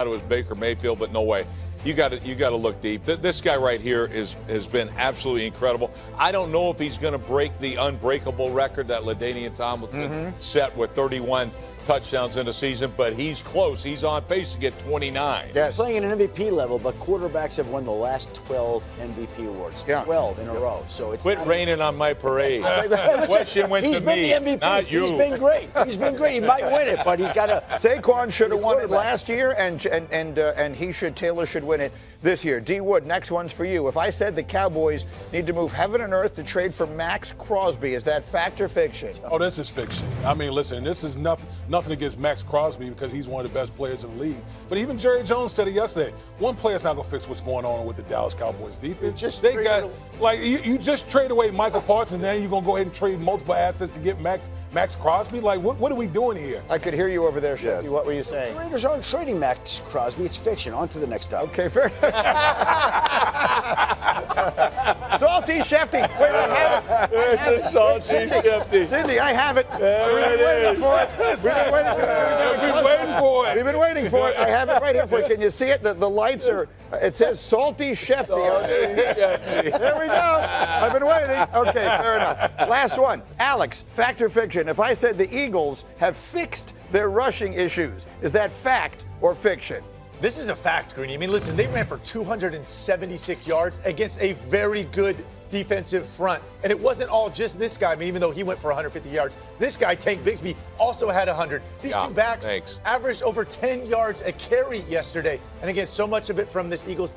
it was Baker Mayfield, but no way. You got to look deep. This guy right here has been absolutely incredible. I don't know if he's going to break the unbreakable record that LaDainian Tomlinson set with 31 touchdowns in a season, but he's close. He's on pace to get 29. Yes. He's playing at an MVP level, but quarterbacks have won the last 12 MVP awards. 12 in a row. So it's Quit raining on my parade. The question went to me, the MVP. not you. He's been great. He's been great. He might win it, but he's got to. Saquon should have won it last year, and Taylor should win it this year. D. Wood, next one's for you. If I said the Cowboys need to move heaven and earth to trade for Max Crosby, is that fact or fiction? Oh, this is fiction. I mean, listen, this is nothing against Max Crosby because he's one of the best players in the league. But even Jerry Jones said it yesterday. One player's not going to fix what's going on with the Dallas Cowboys defense. They got, like, you just trade away Michael Parsons, and then you're going to go ahead and trade multiple assets to get Max Crosby? Like, what are we doing here? I could hear you over there, Shifty. Yes. What were you saying? The Raiders aren't trading Max Crosby. It's fiction. On to the next topic. Okay, fair. Salty Shifty. Wait, I have it. It's a salty Shifty. Cindy, I have it. We've There been waiting for it. We've been waiting for it. I have it right here for you. Can you see it? The lights are, it says Salty Shifty. There we go. I've been waiting. Okay, fair enough. Last one. Alex, fact or fiction? If I said the Eagles have fixed their rushing issues, is that fact or fiction? This is a fact, Greeny. I mean, listen, they ran for 276 yards against a very good defensive front. And it wasn't all just this guy. I mean, even though he went for 150 yards, this guy, Tank Bigsby, also had 100. These two backs averaged over 10 yards a carry yesterday. And again, so much of it from this Eagles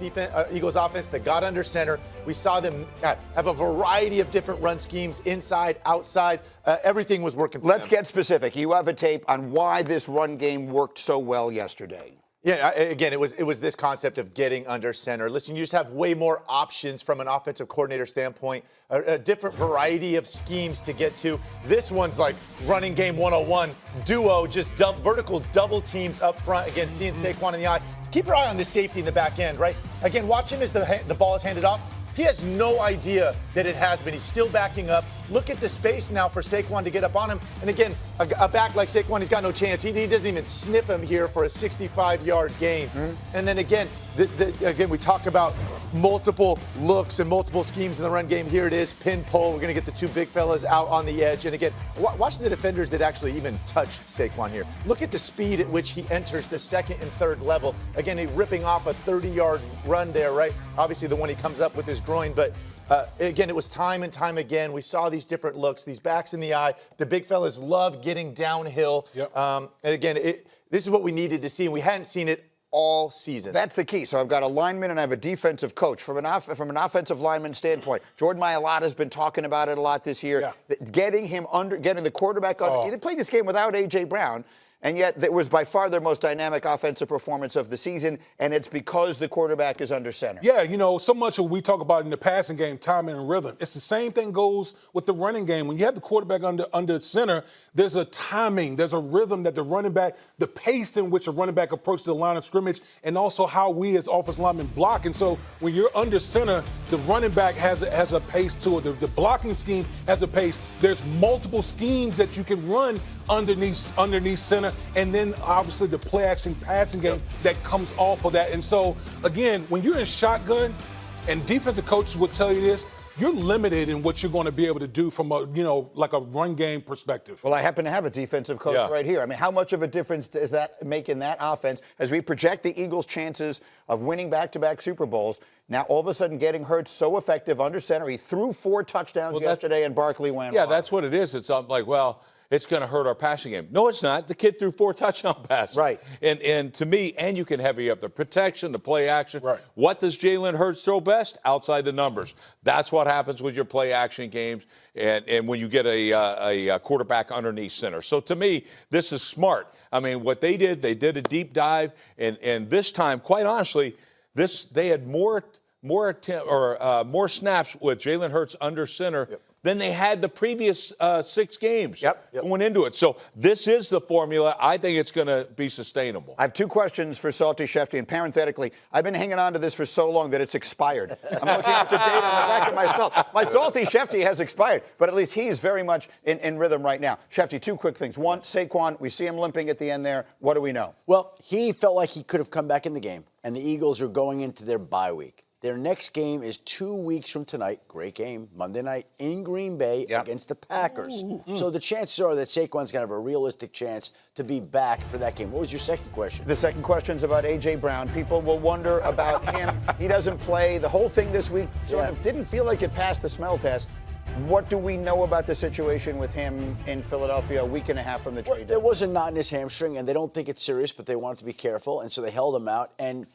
offense that got under center. We saw them have a variety of different run schemes, inside, outside. Everything was working for them. Let's get specific. You have a tape on why this run game worked so well yesterday. Yeah, again, it was this concept of getting under center. Listen, you just have way more options from an offensive coordinator standpoint, a different variety of schemes to get to. This one's like running game 101, duo, just vertical double teams up front, again, seeing Saquon in the eye. Keep your eye on the safety in the back end, right? Again, watch him as the ball is handed off. He has no idea that it has been. He's still backing up. Look at the space now for Saquon to get up on him. And again, a back like Saquon, he's got no chance. He doesn't even sniff him here for a 65-yard gain. And then again, again, we talk about multiple looks and multiple schemes in the run game. Here it is, pin pull. We're going to get the two big fellas out on the edge. And again, watch the defenders that actually even touch Saquon here. Look at the speed at which he enters the second and third level. Again, he's ripping off a 30-yard run there, right? Obviously, the one he comes up with his groin, but again, it was time and time again. We saw these different looks, these backs in the eye. The big fellas love getting downhill. Yep. And again, this is what we needed to see, and we hadn't seen it all season. That's the key. So I've got a lineman and I have a defensive coach. From an offensive lineman standpoint, Jordan Mailata has been talking about it a lot this year. Yeah. Getting the quarterback under. They played this game without A.J. Brown. And yet, it was by far their most dynamic offensive performance of the season, and it's because the quarterback is under center. Yeah, you know, so much of what we talk about in the passing game, timing and rhythm. It's the same thing goes with the running game. When you have the quarterback under center, there's a timing, there's a rhythm that the running back, the pace in which a running back approaches the line of scrimmage, and also how we as offensive linemen block. And so when you're under center, the running back has a pace to it. The blocking scheme has a pace. There's multiple schemes that you can run underneath center, and then obviously the play action passing game that comes off of that. And so again, when you're in shotgun, and defensive coaches will tell you this, you're limited in what you're going to be able to do from a like a run game perspective. Well, I happen to have a defensive coach right here. I mean, how much of a difference does that make in that offense as we project the Eagles' chances of winning back-to-back Super Bowls? Now, all of a sudden, getting hurt so effective under center. He threw 4 touchdowns yesterday, and Barkley went off. that's what it is. It's like, well, it's going to hurt our passing game. No, it's not. The kid threw 4 touchdown passes. Right. And to me, and you can heavy up the protection, the play action. Right. What does Jalen Hurts throw best? Outside the numbers. That's what happens with your play action games and when you get a quarterback underneath center. So to me, this is smart. I mean, what they did a deep dive, and this time, quite honestly, they had more snaps with Jalen Hurts under center than they had the previous 6 games Yep. going into it. So this is the formula. I think it's going to be sustainable. I have 2 questions for Salty Shefty, and parenthetically, I've been hanging on to this for so long that it's expired. I'm looking at the date on the back of my Salty Shefty has expired, but at least he's very much in rhythm right now. Shefty, 2 quick things. One, Saquon, we see him limping at the end there. What do we know? Well, he felt like he could have come back in the game, and the Eagles are going into their bye week. Their next game is 2 weeks from tonight. Great game, Monday night in Green Bay against the Packers. So the chances are that Saquon's going to have a realistic chance to be back for that game. What was your second question? The second question is about A.J. Brown. People will wonder about him. He doesn't play. The whole thing this week sort of didn't feel like it passed the smell test. What do we know about the situation with him in Philadelphia a week and a half from the trade? There was a knot in his hamstring, and they don't think it's serious, but they wanted to be careful, and so they held him out. And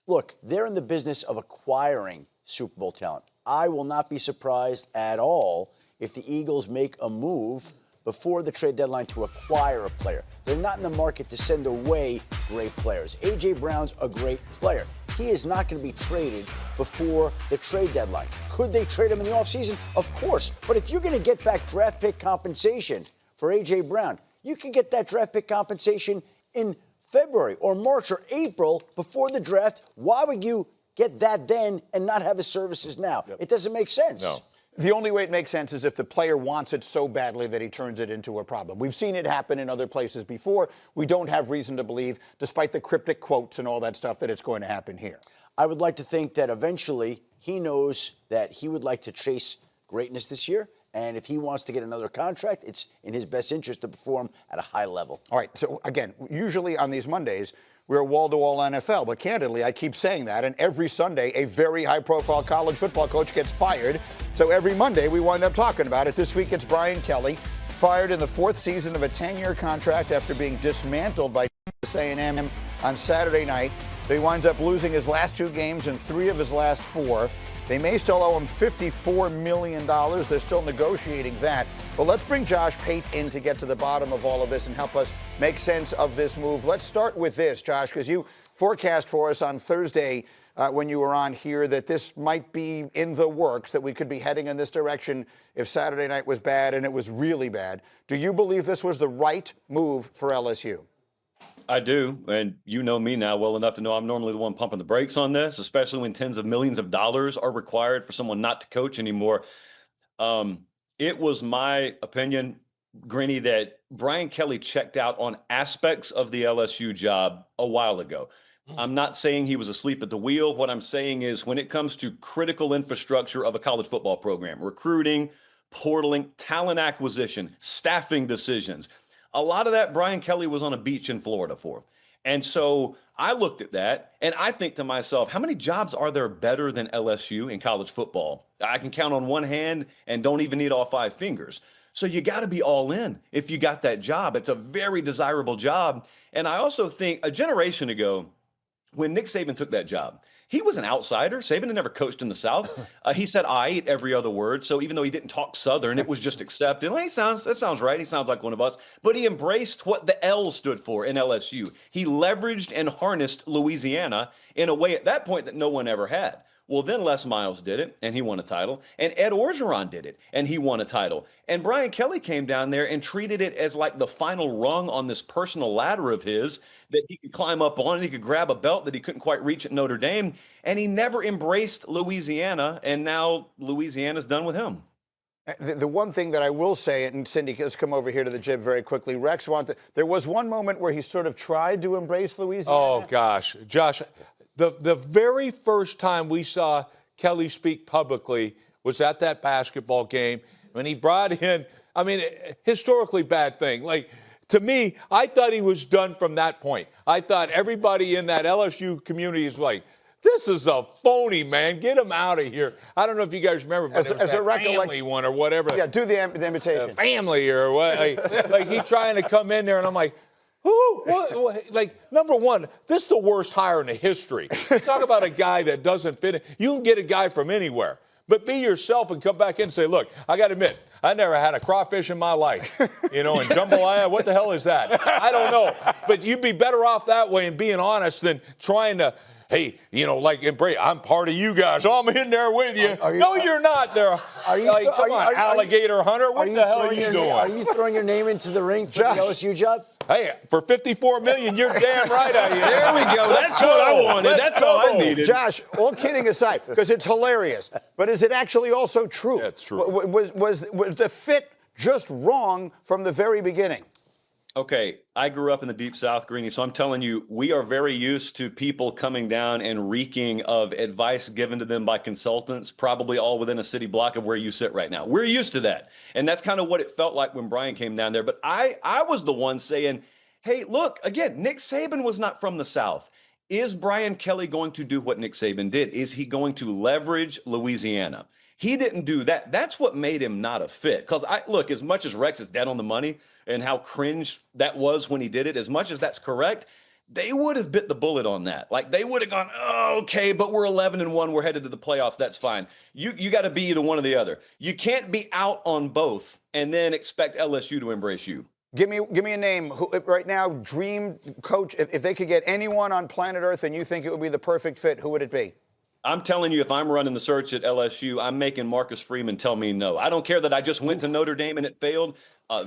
look, they're in the business of acquiring Super Bowl talent. I will not be surprised at all if the Eagles make a move before the trade deadline to acquire a player. They're not in the market to send away great players. A.J. Brown's a great player. He is not going to be traded before the trade deadline. Could they trade him in the offseason? Of course. But if you're going to get back draft pick compensation for A.J. Brown, you can get that draft pick compensation in February or March or April before the draft. Why would you get that then and not have his services now? It doesn't make sense. No. The only way it makes sense is if the player wants it so badly that he turns it into a problem. We've seen it happen in other places before. We don't have reason to believe, despite the cryptic quotes and all that stuff, that it's going to happen here. I would like to think that eventually he knows that he would like to chase greatness this year. And if he wants to get another contract, it's in his best interest to perform at a high level. All right, so again, usually on these Mondays, we're wall-to-wall NFL. But candidly, I keep saying that, and every Sunday, a very high-profile college football coach gets fired. So every Monday, we wind up talking about it. This week, it's Brian Kelly, fired in the 4th season of a 10-year contract after being dismantled by Texas A&M on Saturday night. So he winds up losing his last 2 games and 3 of his last 4. They may still owe him $54 million. They're still negotiating that. But let's bring Josh Pate in to get to the bottom of all of this and help us make sense of this move. Let's start with this, Josh, because you forecast for us on Thursday when you were on here that this might be in the works, that we could be heading in this direction if Saturday night was bad, and it was really bad. Do you believe this was the right move for LSU? I do, and you know me now well enough to know I'm normally the one pumping the brakes on this, especially when tens of millions of dollars are required for someone not to coach anymore. It was my opinion, Greeny, that Brian Kelly checked out on aspects of the LSU job a while ago. I'm not saying he was asleep at the wheel. What I'm saying is when it comes to critical infrastructure of a college football program, recruiting, portaling, talent acquisition, staffing decisions, a lot of that Brian Kelly was on a beach in Florida for. And so I looked at that and I think to myself, how many jobs are there better than LSU in college football? I can count on one hand and don't even need all 5 fingers. So you got to be all in if you got that job. It's a very desirable job. And I also think a generation ago, when Nick Saban took that job, he was an outsider. Saban had never coached in the South. He said "I" ate every other word. So even though he didn't talk Southern, it was just accepted. Well, that sounds right. He sounds like one of us. But he embraced what the L stood for in LSU. He leveraged and harnessed Louisiana in a way at that point that no one ever had. Well, then Les Miles did it, and he won a title. And Ed Orgeron did it, and he won a title. And Brian Kelly came down there and treated it as like the final rung on this personal ladder of his that he could climb up on, and he could grab a belt that he couldn't quite reach at Notre Dame. And he never embraced Louisiana, and now Louisiana's done with him. The one thing that I will say, and Cindy, let's come over here to the jib very quickly. Rex there was one moment where he sort of tried to embrace Louisiana. Oh, gosh. Josh, the very first time we saw Kelly speak publicly was at that basketball game when he brought in, I mean, historically bad thing. Like, to me, I thought he was done from that point. I thought everybody in that LSU community is like, this is a phony, man. Get him out of here. I don't know if you guys remember, but it was that family one or whatever. Yeah, do the invitation. Family or what. Like he trying to come in there, and I'm like, who? What? Like, number one, this is the worst hire in the history. Talk about a guy that doesn't fit in. You can get a guy from anywhere. But be yourself and come back in and say, look, I got to admit, I never had a crawfish in my life. You know, and jambalaya, what the hell is that? I don't know. But you'd be better off that way and being honest than trying to hey, like in Brady, I'm part of you guys. I'm in there with you. No, you're not there. Come on, alligator hunter. What the hell are you doing? Are you throwing your name into the ring for the LSU job? Hey, for $54 million, you're damn right I am. There we go. That's what I wanted. That's all I needed. Josh, all kidding aside, because it's hilarious, but is it actually also true? That's true. Was the fit just wrong from the very beginning? Okay, I grew up in the Deep South, Greeny, so I'm telling you, we are very used to people coming down and reeking of advice given to them by consultants, probably all within a city block of where you sit right now. We're used to that. And that's kind of what it felt like when Brian came down there. But I was the one saying, hey, look, again, Nick Saban was not from the South. Is Brian Kelly going to do what Nick Saban did? Is he going to leverage Louisiana? He didn't do that. That's what made him not a fit. Because look, as much as Rex is dead on the money and how cringe that was when he did it, as much as that's correct, they would have bit the bullet on that. Like they would have gone, oh, okay, but we're 11-1. We're headed to the playoffs. That's fine. You got to be either one or the other. You can't be out on both and then expect LSU to embrace you. Give me a name who right now, dream coach. If they could get anyone on planet Earth and you think it would be the perfect fit, who would it be? I'm telling you, if I'm running the search at LSU, I'm making Marcus Freeman tell me no. I don't care that I just went to Notre Dame and it failed.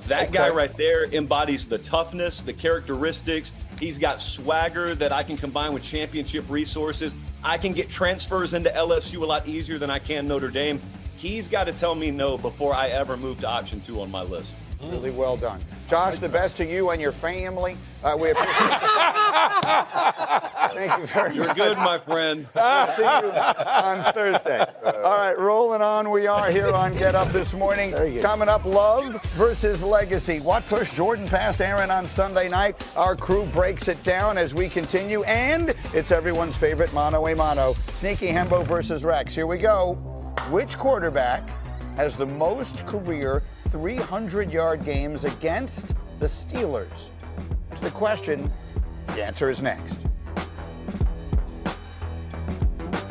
That guy right there embodies the toughness, the characteristics. He's got swagger that I can combine with championship resources. I can get transfers into LSU a lot easier than I can Notre Dame. He's got to tell me no before I ever move to option 2 on my list. Really well done. Josh, the best to you and your family. We appreciate Thank you very much. You're good, my friend. See you on Thursday. All right, rolling on we are here on Get Up this morning. Coming up, love versus legacy. What pushed Jordan past Aaron on Sunday night? Our crew breaks it down as we continue. And it's everyone's favorite mano a mano. Sneaky Hembo versus Rex. Here we go. Which quarterback has the most career 300-yard games against the Steelers? That's the question. The answer is next.